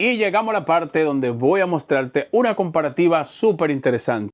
Y llegamos a la parte donde voy a mostrarte una comparativa súper interesante.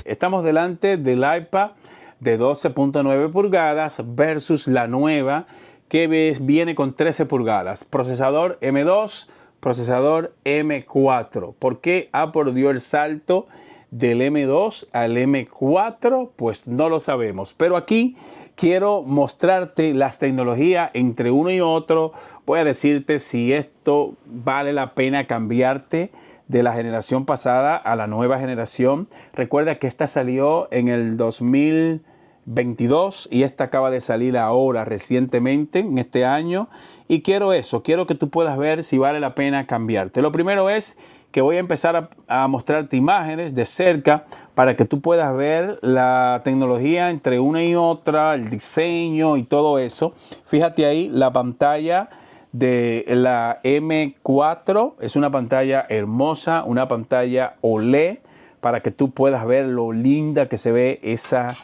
Estamos delante del iPad de 12.9 pulgadas versus la nueva que viene con 13 pulgadas. Procesador M2, procesador M4. ¿Por qué Apple dio el salto del M2 al M4? Pues no lo sabemos. Pero aquí quiero mostrarte las tecnologías entre uno y otro. Voy a decirte si esto vale la pena cambiarte de la generación pasada a la nueva generación. Recuerda que esta salió en el 2022 y esta acaba de salir ahora recientemente en este año, y quiero que tú puedas ver si vale la pena cambiarte. Lo primero es que voy a empezar a mostrarte imágenes de cerca para que tú puedas ver la tecnología entre una y otra, el diseño y todo eso. Fíjate ahí la pantalla de la M4, es una pantalla hermosa, una pantalla OLED, para que tú puedas ver lo linda que se ve esa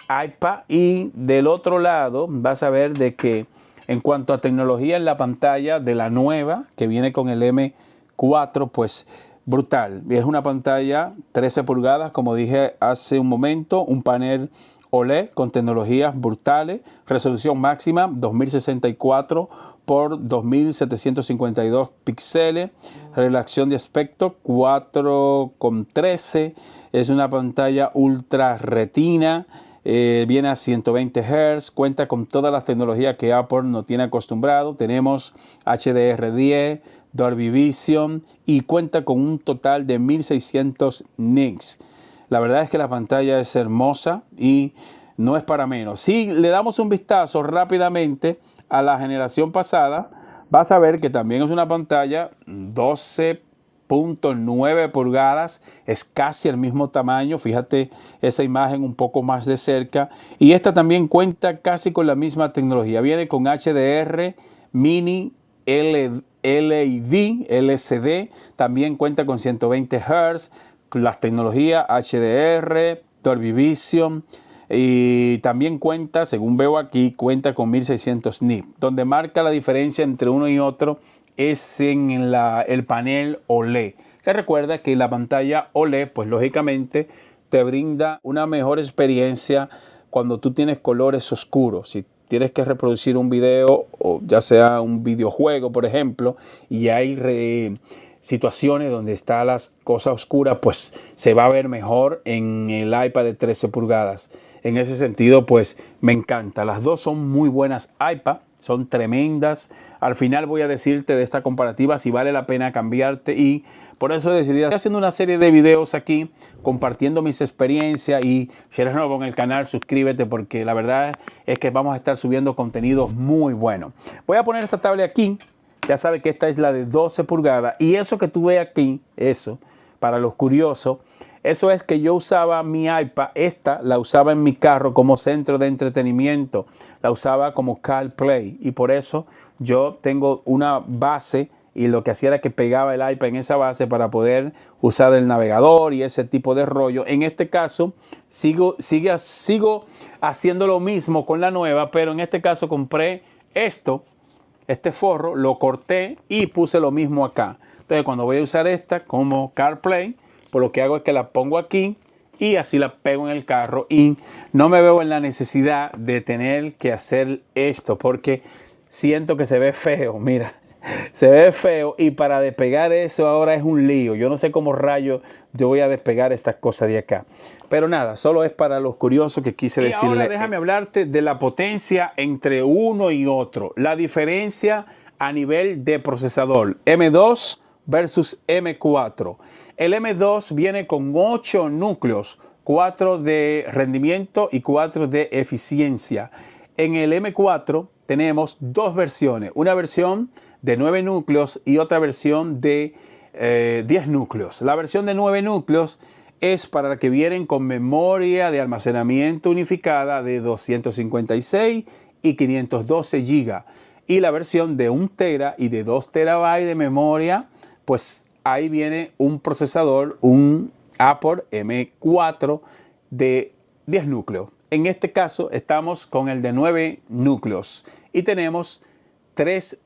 iPad. Y del otro lado vas a ver de que en cuanto a tecnología en la pantalla de la nueva que viene con el M4, pues brutal. Es una pantalla 13 pulgadas, como dije hace un momento, un panel OLED con tecnologías brutales, resolución máxima 2064 por 2752 píxeles, relación de aspecto 4,13, es una pantalla ultra retina, viene a 120 Hz, cuenta con todas las tecnologías que Apple nos tiene acostumbrado. Tenemos HDR10, Dolby Vision y cuenta con un total de 1600 nits. La verdad es que la pantalla es hermosa y no es para menos. Si le damos un vistazo rápidamente a la generación pasada, vas a ver que también es una pantalla 12.9 pulgadas, es casi el mismo tamaño. Fíjate esa imagen un poco más de cerca, y esta también cuenta casi con la misma tecnología. Viene con HDR, Mini, LED, LCD, también cuenta con 120 Hz, las tecnologías HDR, Dolby Vision, y también cuenta, según veo aquí, cuenta con 1600 nits. Donde marca la diferencia entre uno y otro es en el panel OLED. Que recuerda que la pantalla OLED, pues lógicamente te brinda una mejor experiencia cuando tú tienes colores oscuros. Si tienes que reproducir un video, o ya sea un videojuego, por ejemplo, y hay situaciones donde están las cosas oscuras, pues se va a ver mejor en el iPad de 13 pulgadas. En ese sentido, pues me encanta. Las dos son muy buenas iPad, son tremendas. Al final voy a decirte de esta comparativa si vale la pena cambiarte, y por eso decidí estar haciendo una serie de videos aquí compartiendo mis experiencias. Y si eres nuevo en el canal, suscríbete, porque la verdad es que vamos a estar subiendo contenidos muy buenos. Voy a poner esta tablet aquí. Ya sabes que esta es la de 12 pulgadas. Y eso que tú ves aquí, eso, para los curiosos, eso es que yo usaba mi iPad, esta la usaba en mi carro como centro de entretenimiento, la usaba como CarPlay, y por eso yo tengo una base, y lo que hacía era que pegaba el iPad en esa base para poder usar el navegador y ese tipo de rollo. En este caso sigo haciendo lo mismo con la nueva, pero en este caso compré este forro, lo corté y puse lo mismo acá. Entonces cuando voy a usar esta como CarPlay, pues lo que hago es que la pongo aquí y así la pego en el carro, y no me veo en la necesidad de tener que hacer esto porque siento que se ve feo. Mira, se ve feo, y para despegar eso ahora es un lío. Yo no sé cómo rayos yo voy a despegar estas cosas de acá. Pero nada, solo es para los curiosos que quise decirle. Y ahora déjame hablarte de la potencia entre uno y otro. La diferencia a nivel de procesador. M2 versus M4. El M2 viene con 8 núcleos, 4 de rendimiento y 4 de eficiencia. En el M4 tenemos dos versiones, una versión de 9 núcleos y otra versión de 10 núcleos. La versión de 9 núcleos es para la que vienen con memoria de almacenamiento unificada de 256 y 512 GB. Y la versión de 1 tera y de 2 terabytes de memoria, pues ahí viene un procesador, un Apple M4 de 10 núcleos. en este caso estamos con el de 9 núcleos y tenemos 3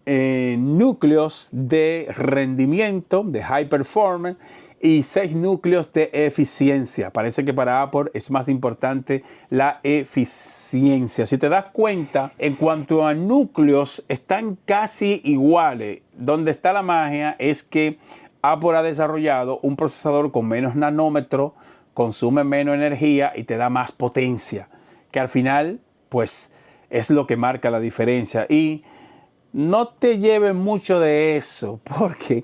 núcleos de rendimiento, de high performance, y 6 núcleos de eficiencia. Parece que para Apple es más importante la eficiencia. Si te das cuenta, en cuanto a núcleos, están casi iguales. Donde está la magia es que Apple ha desarrollado un procesador con menos nanómetros, consume menos energía y te da más potencia, que al final, pues, es lo que marca la diferencia. Y no te lleves mucho de eso, porque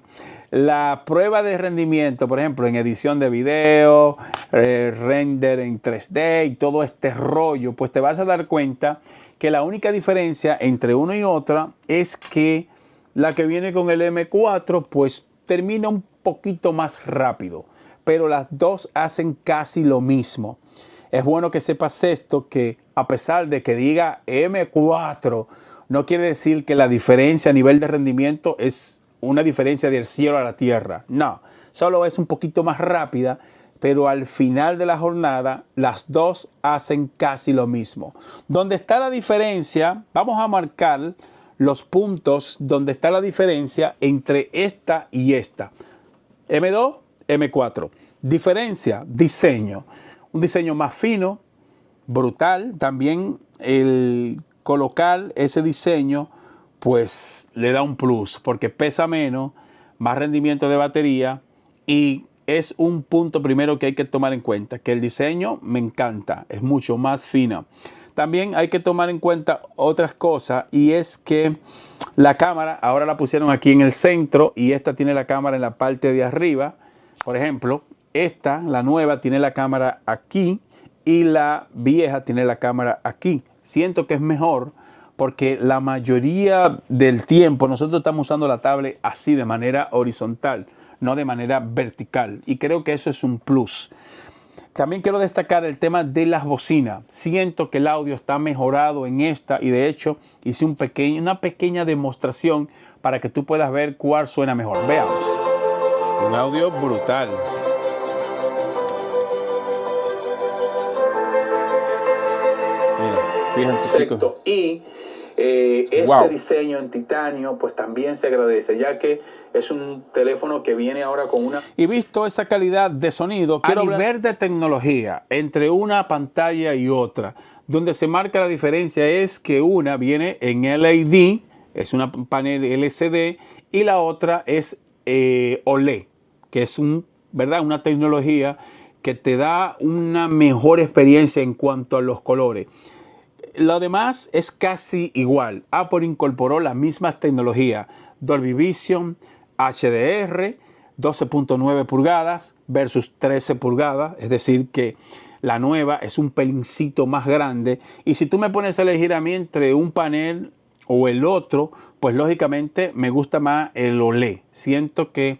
la prueba de rendimiento, por ejemplo, en edición de video, render en 3D y todo este rollo, pues te vas a dar cuenta que la única diferencia entre una y otra es que la que viene con el M4, pues termina un poquito más rápido, pero las dos hacen casi lo mismo. Es bueno que sepas esto, que a pesar de que diga M4, no quiere decir que la diferencia a nivel de rendimiento es una diferencia del cielo a la tierra. No, solo es un poquito más rápida, pero al final de la jornada las dos hacen casi lo mismo. ¿Dónde está la diferencia? Vamos a marcar los puntos donde está la diferencia entre esta y esta. M2, M4. Diferencia, diseño. Un diseño más fino, brutal. También el colocar ese diseño pues le da un plus porque pesa menos, más rendimiento de batería, y es un punto primero que hay que tomar en cuenta, que el diseño me encanta, es mucho más fino. También hay que tomar en cuenta otras cosas, y es que la cámara ahora la pusieron aquí en el centro y esta tiene la cámara en la parte de arriba. Por ejemplo, esta, la nueva, tiene la cámara aquí y la vieja tiene la cámara aquí. Siento que es mejor porque la mayoría del tiempo nosotros estamos usando la tablet así de manera horizontal, no de manera vertical, y creo que eso es un plus. También quiero destacar el tema de las bocinas. Siento que el audio está mejorado en esta, y de hecho hice una pequeña demostración para que tú puedas ver cuál suena mejor. Veamos. Un audio brutal. Mira, fíjense, chicos. Y este diseño en titanio pues también se agradece, ya que es un teléfono que viene ahora con una... Y visto esa calidad de sonido, quiero ver de tecnología entre una pantalla y otra. Donde se marca la diferencia es que una viene en LED, es una panel LCD, y la otra es OLED, que es una tecnología que te da una mejor experiencia en cuanto a los colores. Lo demás es casi igual. Apple incorporó las mismas tecnologías: Dolby Vision, HDR, 12.9 pulgadas versus 13 pulgadas. Es decir, que la nueva es un pelincito más grande. Y si tú me pones a elegir a mí entre un panel o el otro, pues lógicamente me gusta más el OLED. Siento que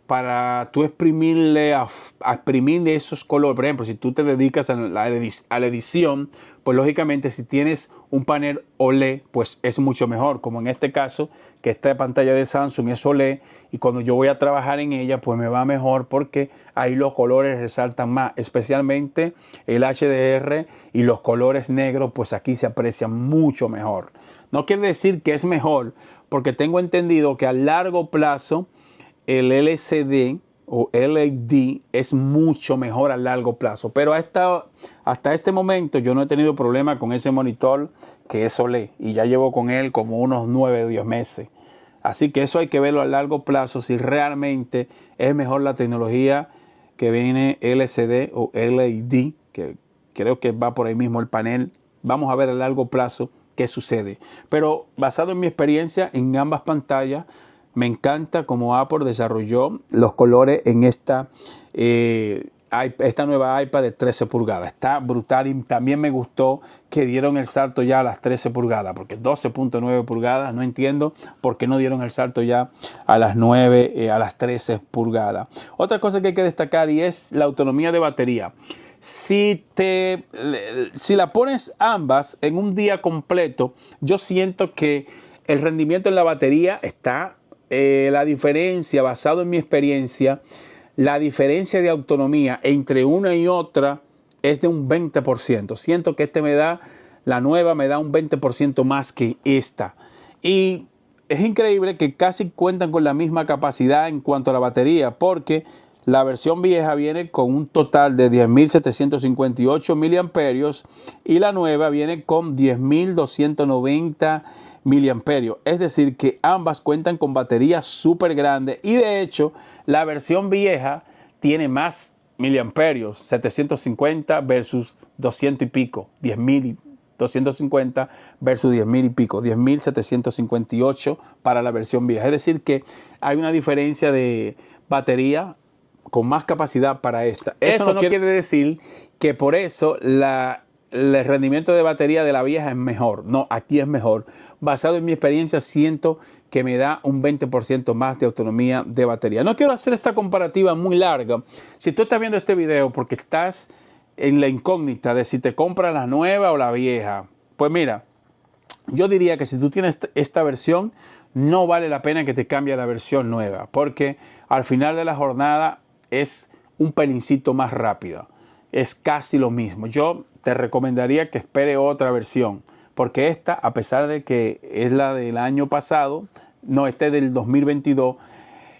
para tú exprimirle a exprimirle esos colores, por ejemplo, si tú te dedicas a la edición, pues lógicamente si tienes un panel OLED, pues es mucho mejor, como en este caso, que esta pantalla de Samsung es OLED, y cuando yo voy a trabajar en ella, pues me va mejor porque ahí los colores resaltan más, especialmente el HDR y los colores negros, pues aquí se aprecian mucho mejor. No quiere decir que es mejor, porque tengo entendido que a largo plazo el LCD o LED es mucho mejor a largo plazo, pero hasta este momento yo no he tenido problema con ese monitor que es OLED, y ya llevo con él como unos 9 o 10 meses. Así que eso hay que verlo a largo plazo, si realmente es mejor la tecnología que viene LCD o LED, que creo que va por ahí mismo el panel. Vamos a ver a largo plazo qué sucede. Pero basado en mi experiencia en ambas pantallas, me encanta cómo Apple desarrolló los colores en esta nueva iPad de 13 pulgadas. Está brutal, y también me gustó que dieron el salto ya a las 13 pulgadas, porque 12.9 pulgadas, no entiendo por qué no dieron el salto ya a las 9, a las 13 pulgadas. Otra cosa que hay que destacar y es la autonomía de batería. Si la pones ambas en un día completo, yo siento que el rendimiento en la batería está... la diferencia, basado en mi experiencia, la diferencia de autonomía entre una y otra es de un 20%. Siento que la nueva me da un 20% más que esta. Y es increíble que casi cuentan con la misma capacidad en cuanto a la batería, porque la versión vieja viene con un total de 10.758 miliamperios y la nueva viene con 10.290 miliamperios. Es decir, que ambas cuentan con baterías súper grandes y de hecho la versión vieja tiene más miliamperios, 750 versus 200 y pico, 10.250 versus 10.000 y pico, 10.758 para la versión vieja. Es decir, que hay una diferencia de batería con más capacidad para esta. Eso no quiere decir que por eso el rendimiento de batería de la vieja es mejor. No, aquí es mejor. Basado en mi experiencia, siento que me da un 20% más de autonomía de batería. No quiero hacer esta comparativa muy larga. Si tú estás viendo este video porque estás en la incógnita de si te compras la nueva o la vieja, pues mira, yo diría que si tú tienes esta versión, no vale la pena que te cambie a la versión nueva, porque al final de la jornada es un pelincito más rápida. Es casi lo mismo. Yo te recomendaría que espere otra versión, porque esta, a pesar de que es la del año pasado, no, este del 2022,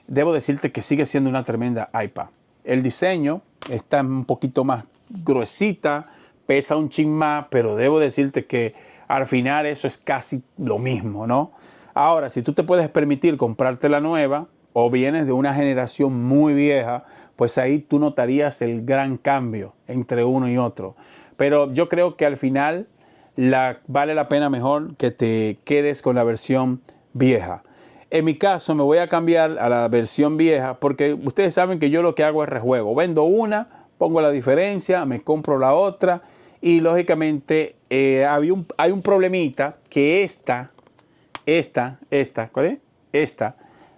debo decirte que sigue siendo una tremenda iPad. El diseño está un poquito más gruesita, pesa un chin más, pero debo decirte que al final eso es casi lo mismo, ¿no? Ahora, si tú te puedes permitir comprarte la nueva o vienes de una generación muy vieja, pues ahí tú notarías el gran cambio entre uno y otro. Pero yo creo que al final vale la pena mejor que te quedes con la versión vieja. En mi caso me voy a cambiar a la versión vieja porque ustedes saben que yo lo que hago es rejuego. Vendo una, pongo la diferencia, me compro la otra y lógicamente hay un problemita que ¿cuál es? Esta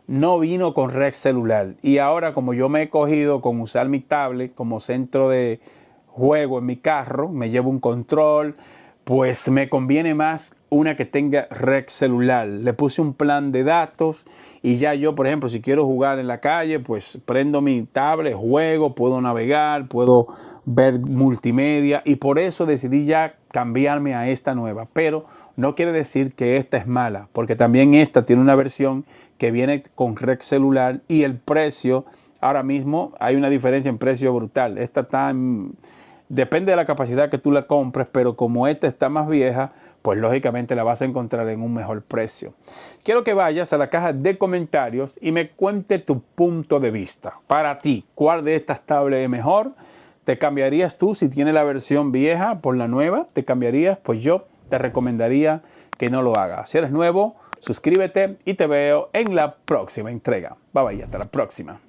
no vino con red celular y ahora como yo me he cogido con usar mi tablet como centro de juego en mi carro, me llevo un control, pues me conviene más una que tenga red celular. Le puse un plan de datos y ya yo, por ejemplo, si quiero jugar en la calle, pues prendo mi tablet, juego, puedo navegar, puedo ver multimedia y por eso decidí ya cambiarme a esta nueva. Pero no quiere decir que esta es mala, porque también esta tiene una versión que viene con red celular y el precio, ahora mismo hay una diferencia en precio brutal. Esta está depende de la capacidad que tú la compres, pero como esta está más vieja, pues lógicamente la vas a encontrar en un mejor precio. Quiero que vayas a la caja de comentarios y me cuente tu punto de vista. Para ti, ¿cuál de estas tablets es mejor? ¿Te cambiarías tú si tienes la versión vieja por la nueva? ¿Te cambiarías? Pues yo te recomendaría que no lo hagas. Si eres nuevo, suscríbete y te veo en la próxima entrega. Bye bye, hasta la próxima.